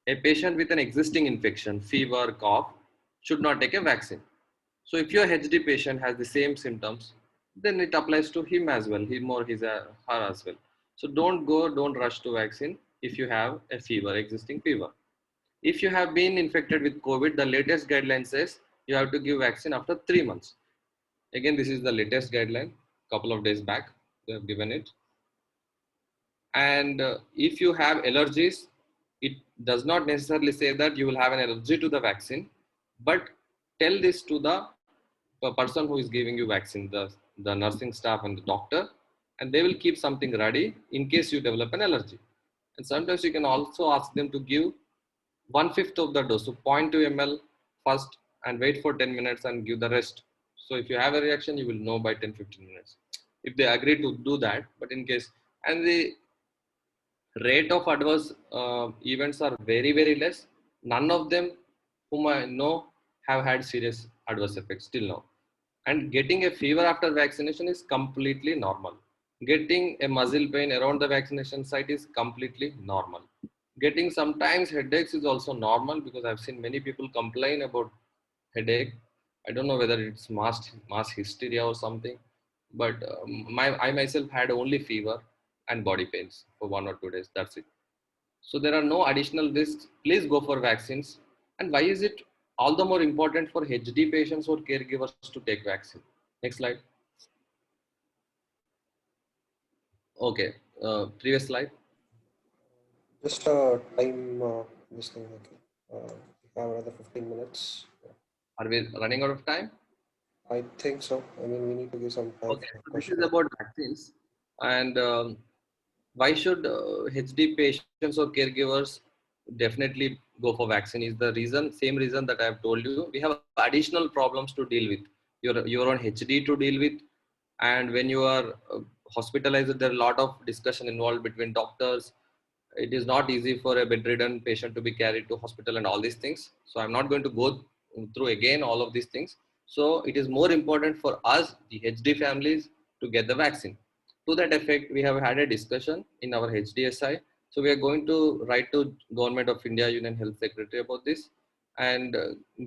a patient with an existing infection, fever, cough, should not take a vaccine. So if your HD patient has the same symptoms, then it applies to him as well, him or her as well. So don't rush to vaccine if you have a fever, existing fever. If you have been infected with COVID, the latest guideline says you have to give vaccine after 3 months. Again, this is the latest guideline, couple of days back, they have given it. And if you have allergies, it does not necessarily say that you will have an allergy to the vaccine, but tell this to the person who is giving you vaccine, the nursing staff and the doctor, and they will keep something ready in case you develop an allergy. And sometimes you can also ask them to give 1/5 of the dose, so zero point 0.2 ml first, and wait for 10 minutes and give the rest. So if you have a reaction, you will know by 10-15 minutes. If they agree to do that, but in case, and the rate of adverse events are very, very less. None of them whom I know have had serious adverse effects till now. And getting a fever after vaccination is completely normal. Getting a muscle pain around the vaccination site is completely normal. Getting sometimes headaches is also normal, because I've seen many people complain about headache. I don't know whether it's mass hysteria or something, but I myself had only fever and body pains for 1 or 2 days. That's it. So there are no additional risks. Please go for vaccines. And why is it all the more important for HD patients or caregivers to take vaccine? Next slide. Okay. Previous slide. Just time this thing. Okay. We have another 15 minutes. Are we running out of time? I think so. I mean, we need to give some time Okay. for So this question. is about vaccines. And why should HD patients or caregivers definitely go for vaccine is the reason, same reason that I have told you. We have additional problems to deal with. Your own HD to deal with, and when you are hospitalized, there are a lot of discussion involved between doctors. It is not easy for a bedridden patient to be carried to hospital and all these things. So I'm not going to go through again all of these things. So it is more important for us, the HD families, to get the vaccine. To that effect, we have had a discussion in our HDSI. So we are going to write to Government of India Union Health Secretary about this, and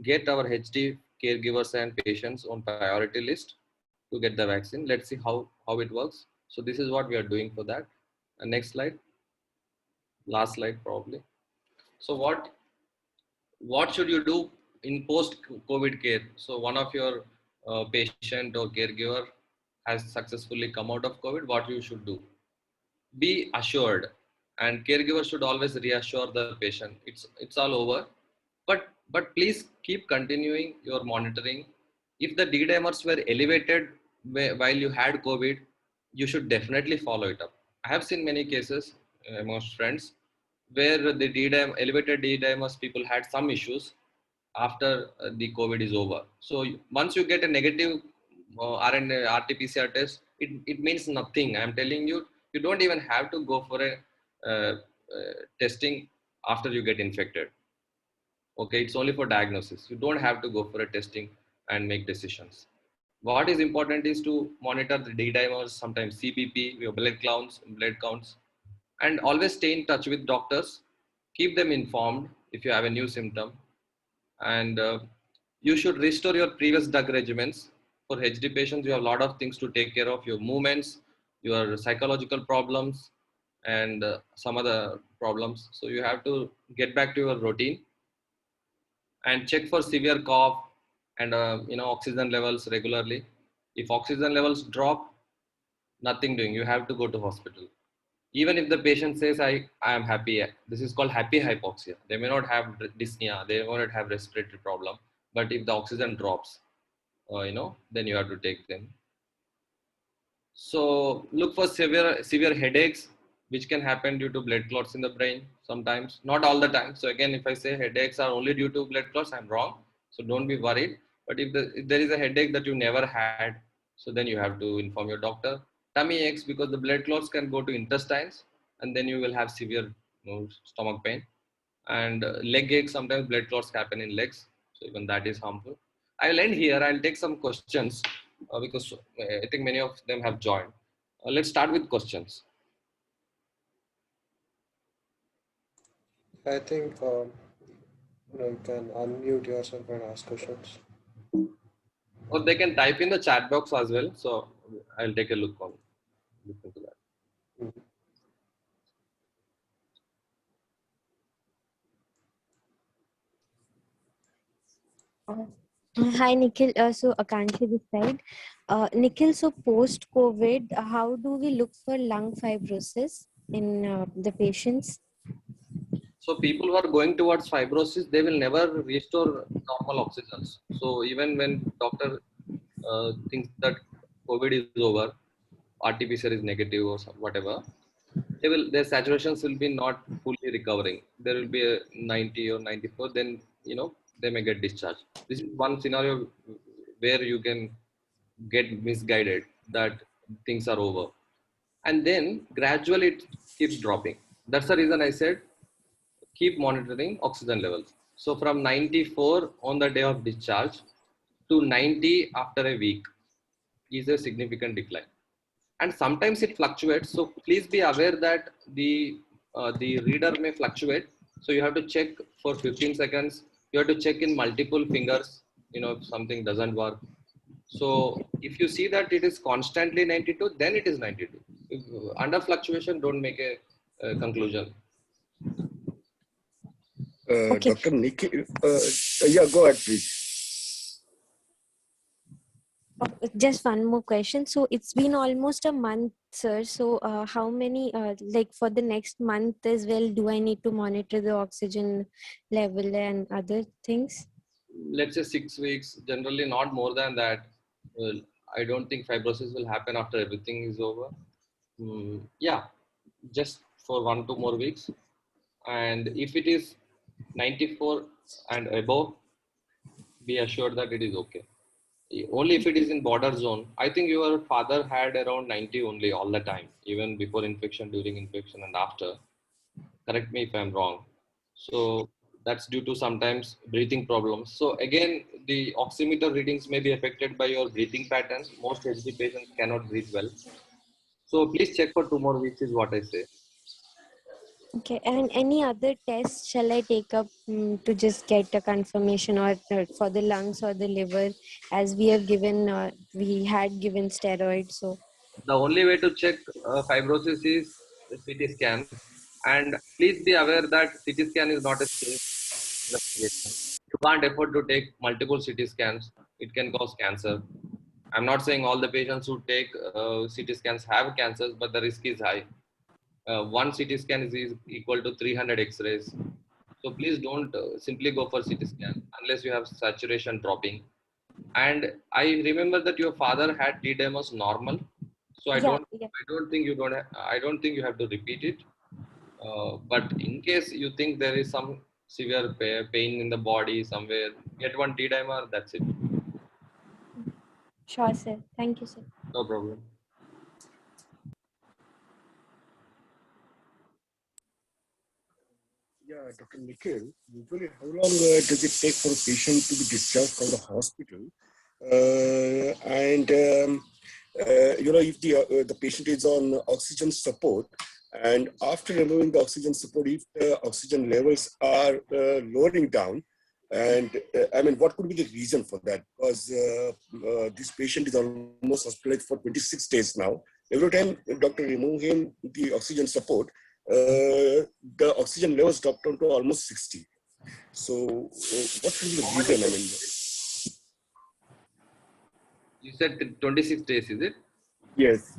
get our HD caregivers and patients on priority list to get the vaccine. Let's see how it works. So this is what we are doing for that. Next slide. Last slide probably. So what should you do in post COVID care? So one of your patient or caregiver has successfully come out of COVID, what you should do. Be assured, and caregiver should always reassure the patient it's all over, but please keep continuing your monitoring. If the D dimers were elevated while you had COVID, you should definitely follow it up. I have seen many cases amongst friends where the elevated D dimers people had some issues after the COVID is over. So once you get a negative RNA RT-PCR test, it means nothing. I'm telling you, you don't even have to go for a testing after you get infected. Okay, it's only for diagnosis. You don't have to go for a testing and make decisions. What is important is to monitor the D dimers, sometimes CBP, your blood counts, and always stay in touch with doctors. Keep them informed if you have a new symptom, and you should restore your previous drug regimens. For HD patients, you have a lot of things to take care of: your movements, your psychological problems, and some other problems. So you have to get back to your routine and check for severe cough and oxygen levels regularly. If oxygen levels drop, nothing doing, you have to go to hospital. Even if the patient says I am happy, this is called happy hypoxia. They may not have dyspnea, they may not have respiratory problem, but if the oxygen drops, then you have to take them. So look for severe headaches, which can happen due to blood clots in the brain sometimes, not all the time. So again, if I say headaches are only due to blood clots, I'm wrong. So don't be worried. But if there is a headache that you never had, so then you have to inform your doctor. Tummy aches, because the blood clots can go to intestines, and then you will have severe stomach pain. And leg aches, sometimes blood clots happen in legs, so even that is harmful. I'll end here. I'll take some questions because I think many of them have joined. Let's start with questions. I think you can unmute yourself and ask questions. Or they can type in the chat box as well, so I'll take a look into that. Mhm. Hi, Nikhil. So, Akanshi this side. Nikhil, so post-COVID, how do we look for lung fibrosis in the patients? So people who are going towards fibrosis, they will never restore normal oxygens. So even when doctor thinks that COVID is over, RT-PCR is negative or whatever, their saturations will be not fully recovering. There will be a 90 or 94, then they may get discharged. This is one scenario where you can get misguided that things are over, and then gradually it keeps dropping. That's the reason I said keep monitoring oxygen levels. So from 94 on the day of discharge to 90 after a week is a significant decline, and sometimes it fluctuates. So please be aware that the reader may fluctuate. So you have to check for 15 seconds. You have to check in multiple fingers. If something doesn't work. So if you see that it is constantly 92, then it is 92. If, under fluctuation, don't make a conclusion. Okay. Dr. Nikhil, yeah, go ahead, please. Just one more question. So, it's been almost a month, sir. So, how many, like for the next month as well, do I need to monitor the oxygen level and other things? Let's say 6 weeks, generally not more than that. I don't think fibrosis will happen after everything is over. Yeah, just for 1-2 more weeks. And if it is 94 and above, be assured that it is okay. Only if it is in border zone. I think your father had around 90 only all the time, even before infection, during infection, and after. Correct me if I'm wrong. So that's due to sometimes breathing problems. So again, the oximeter readings may be affected by your breathing patterns. Most HD patients cannot breathe well. So please check for 2 more weeks is what I say. Okay, and any other tests shall I take up to just get a confirmation, or for the lungs or the liver, as we have given, we had given steroids. So, The only way to check fibrosis is CT scans. And please be aware that CT scan is not a safe investigation. You can't afford to take multiple CT scans. It can cause cancer. I'm not saying all the patients who take CT scans have cancers, but the risk is high. One CT scan is equal to 300 X-rays. So please don't simply go for CT scan unless you have saturation dropping. And I remember that your father had D-dimer normal. So Yeah. I don't think you have to repeat it. But in case you think there is some severe pain in the body somewhere, get one D-dimer. That's it. Sure, sir. Thank you, sir. No problem. Yeah, Dr. Nikhil, usually how long does it take for a patient to be discharged from the hospital? If the patient is on oxygen support, and after removing the oxygen support, if the oxygen levels are lowering down, and what could be the reason for that? Because this patient is almost hospitalized for 26 days now. Every time doctor remove him the oxygen support, the oxygen levels dropped down to almost 60. So, what should be the reason? You said 26 days, is it? Yes,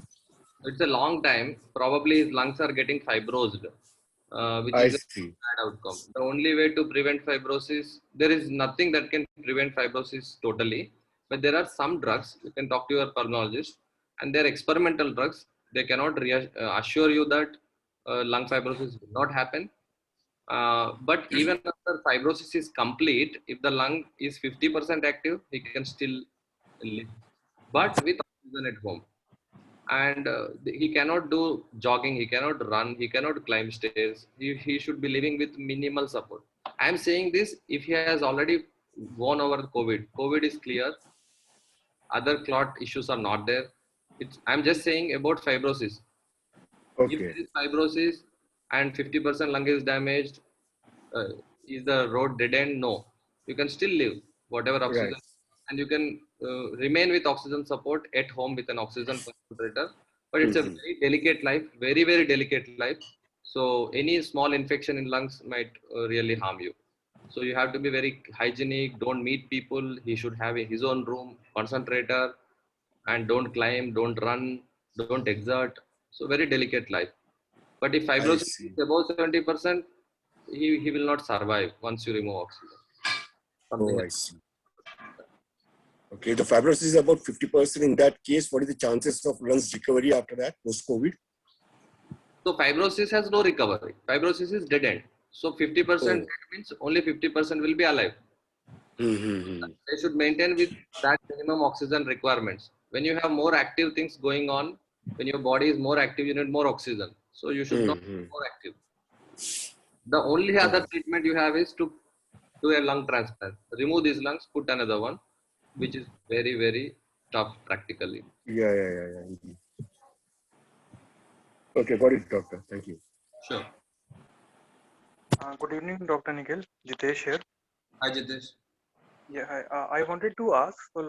It's a long time. Probably his lungs are getting fibrosed, which I is a see. bad outcome. The only way to prevent fibrosis, there is nothing that can prevent fibrosis totally, but there are some drugs. You can talk to your pulmonologist, and they're experimental drugs. They cannot assure you that lung fibrosis will not happen. But even after fibrosis is complete, if the lung is 50% active, he can still live, but with oxygen at home. And he cannot do jogging, he cannot run, he cannot climb stairs. He should be living with minimal support. I'm saying this if he has already gone over covid is clear, other clot issues are not there. I'm just saying about fibrosis. If Okay. there is fibrosis and 50% lung is damaged, uh, is the road dead end? No, you can still live whatever Right. oxygen, and you can remain with oxygen support at home with an oxygen concentrator. But it's a Mhm. very delicate life, very very delicate life. So any small infection in lungs might really harm you. So you have to be very hygienic, don't meet people. He should have his own room concentrator, and don't climb, don't run, don't exert. So very delicate life. But if I fibrosis see. is above 70%, he will not survive once you remove oxygen. Something Oh, I like see. Okay, the fibrosis is about 50%. In that case, what is the chances of lungs recovery after that, post-COVID? so fibrosis has no recovery. Fibrosis is dead end. So 50% Oh. dead means only 50% will be alive. Mm-hmm. They should maintain with that minimum oxygen requirements. When you have more active things going on, when your body is more active, you need more oxygen. So you should not Mm-hmm. be more active. The only other treatment you have is to do a lung transplant. Remove these lungs, put another one, which is very, very tough practically. Yeah. Indeed. Okay, got it, doctor. Thank you. Sure. Good evening, Dr. Nikhil. Jitesh here. Hi, Jitesh. Yeah, I wanted to ask. So,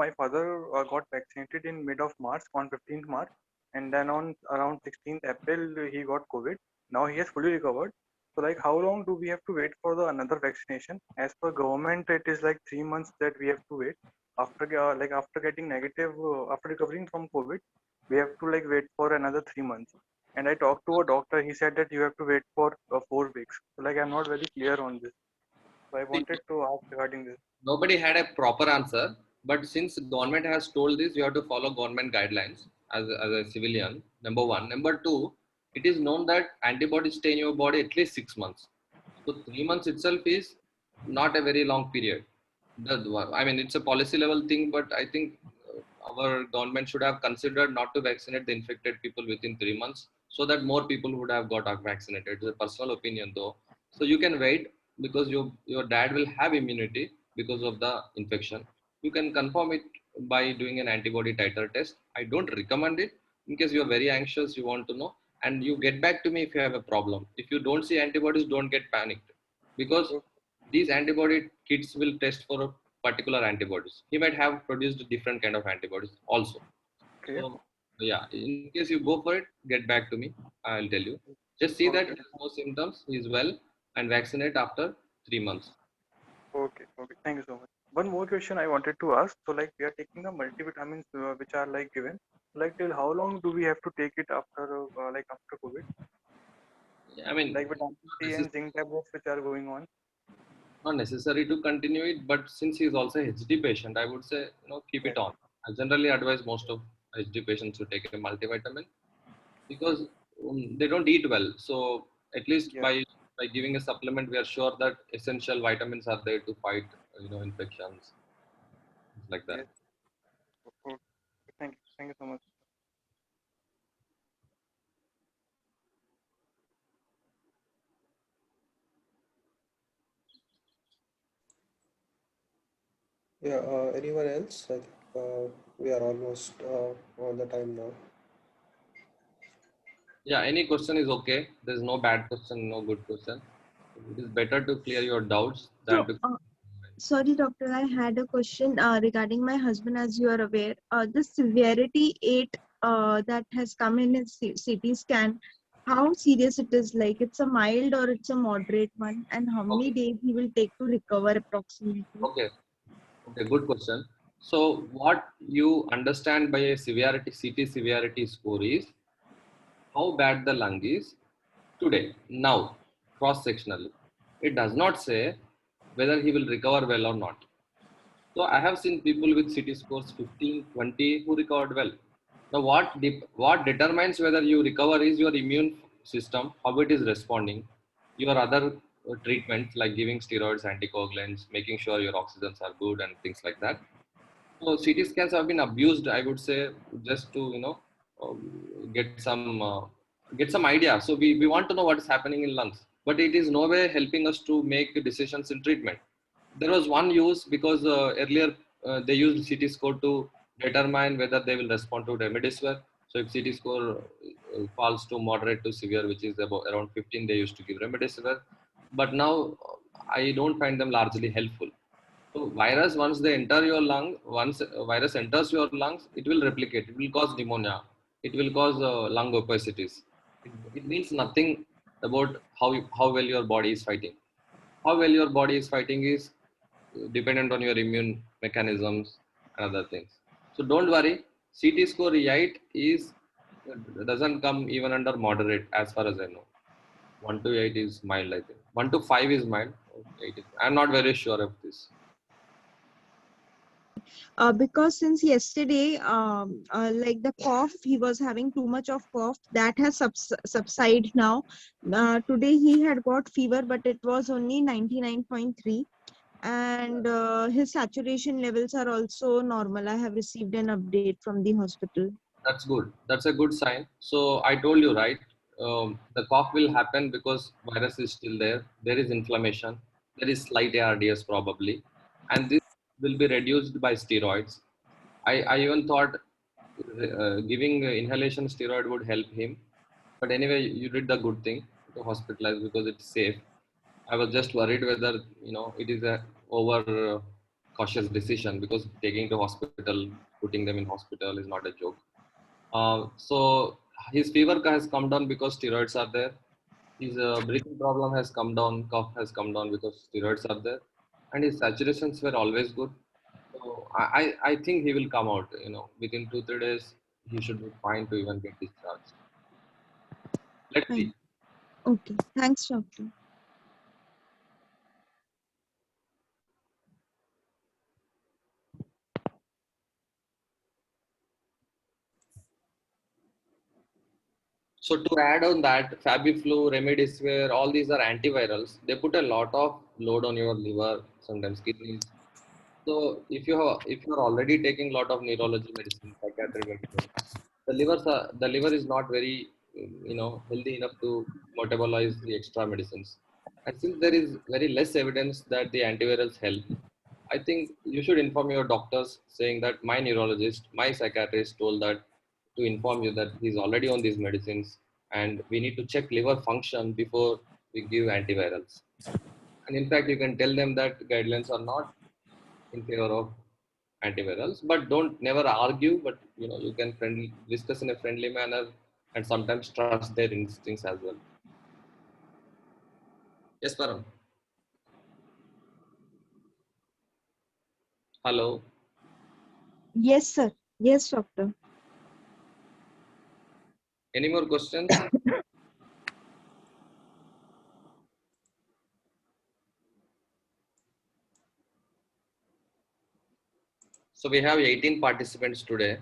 my father got vaccinated in mid of March, on 15th March, and then on around 16th April he got COVID. Now he has fully recovered. So, how long do we have to wait for the another vaccination? As per government, it is like 3 months that we have to wait. After getting negative, after recovering from COVID, we have to wait for another 3 months. And I talked to a doctor. He said that you have to wait for 4 weeks. So, I'm not very clear on this. So I See, wanted to ask regarding this. nobody had a proper answer, but since government has told this, you have to follow government guidelines as a civilian. Number one. Number two, it is known that antibodies stay in your body at least 6 months. So 3 months itself is not a very long period. I mean, it's a policy level thing, but I think our government should have considered not to vaccinate the infected people within 3 months, so that more people would have got vaccinated. It's a personal opinion though. So you can wait because your dad will have immunity because of the infection. You can confirm it by doing an antibody titer test. I don't recommend it in case you're very anxious, you want to know, and you get back to me if you have a problem. If you don't see antibodies, don't get panicked, because these antibody kits will test for a particular antibodies. He might have produced different kind of antibodies also. Okay. So yeah, in case you go for it, get back to me. I'll tell you. Just see that he Okay. has no symptoms, he is well, and vaccinate after 3 months. Okay. Okay. Thank you so much. one more question I wanted to ask. So like we are taking the multivitamins which are like given. Like till how long do we have to take it after like after COVID? I mean, Like vitamin C this is and zinc tablets which are going on. not necessary to continue it, but since he is also a HD patient, I would say, keep Yes. it on. I generally advise most of HD patients to take a multivitamin because they don't eat well. So at least Yeah. by giving a supplement, we are sure that essential vitamins are there to fight, infections, things like that. Yes. Okay. Thank you. Thank you so much. Yeah, anyone else? I think we are almost on the time now. Yeah, any question is okay. There's no bad question, no good question. It is better to clear your doubts than So, to. sorry, doctor, I had a question regarding my husband. As you are aware, the severity 8 that has come in his CT scan, how serious it is? Like it's a mild or it's a moderate one, and how many Okay, days he will take to recover approximately? okay, okay, good question. So, what you understand by a severity, CT severity score is how bad the lung is today, now, cross sectionally. It does not say whether he will recover well or not. So I have seen people with CT scores 15, 20 who recovered well. Now, what determines whether you recover is your immune system, how it is responding, your other treatments like giving steroids, anticoagulants, making sure your oxygens are good, and things like that. So CT scans have been abused, I would say, just to get some idea. So we want to know what is happening in lungs, but it is no way helping us to make decisions in treatment. There was one use because earlier they used CT score to determine whether they will respond to remdesivir. So if CT score falls to moderate to severe, which is about around 15, they used to give remdesivir. But now I don't find them largely helpful. So virus, once they enter your lung, once a virus enters your lungs, it will replicate. It will cause pneumonia. It will cause lung opacities. It means nothing about how well your body is fighting. How well your body is fighting is dependent on your immune mechanisms and other things. So don't worry. CT score 8 is doesn't come even under moderate as far as I know. 1 to 8 is mild, I think. 1 to 5 is mild. 8 is, I'm not very sure of this. Because since yesterday, like the cough, he was having too much of cough that has subsided now. Today he had got fever, but it was only 99.3, and his saturation levels are also normal. I have received an update from the hospital. That's good. That's a good sign. So I told you, right? The cough will happen because virus is still there. There is inflammation. There is slight ARDS probably, and this will be reduced by steroids. I even thought giving inhalation steroid would help him, but anyway, you did the good thing to hospitalize because it's safe. I was just worried whether it is a over cautious decision because taking to hospital, putting them in hospital is not a joke. So his fever has come down because steroids are there. His breathing problem has come down, cough has come down because steroids are there, and his saturations were always good. So I think he will come out. Within 2 3 days he should be fine to even get discharged. Let's see. Fine. Okay. Thanks, doctor. So to add on that, Fabiflu, Remdesivir, all these are antivirals. They put a lot of load on your liver, sometimes kidneys. So if you're already taking a lot of neurology medicine, psychiatric medicine, the liver is not very healthy enough to metabolize the extra medicines. And since there is very less evidence that the antivirals help, I think you should inform your doctors saying that my neurologist, my psychiatrist told that to inform you that he's already on these medicines and we need to check liver function before we give antivirals. And in fact, you can tell them that guidelines are not in favor of antivirals, but don't never argue, but you can discuss in a friendly manner and sometimes trust their instincts as well. Yes, Param. Hello. Yes, sir. Yes, doctor. Any more questions? So we have 18 participants today,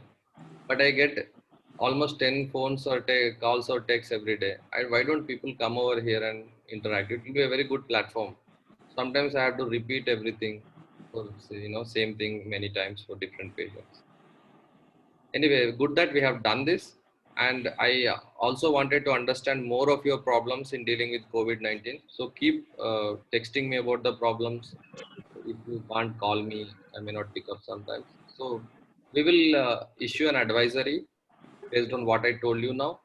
but I get almost 10 phones or calls or texts every day. Why don't people come over here and interact? It will be a very good platform. Sometimes I have to repeat everything for same thing many times for different patients. Anyway, good that we have done this. And I also wanted to understand more of your problems in dealing with COVID-19. So keep texting me about the problems. If you can't call me, I may not pick up sometimes. So we will issue an advisory based on what I told you now.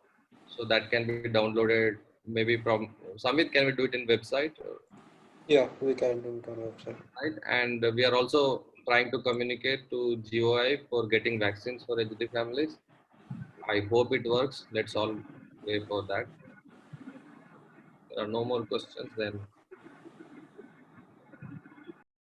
So that can be downloaded maybe from Samit. Can we do it in website? Yeah, we can do it on our website. Right? And we are also trying to communicate to GOI for getting vaccines for HD families. I hope it works. Let's all pray for that. There are no more questions then.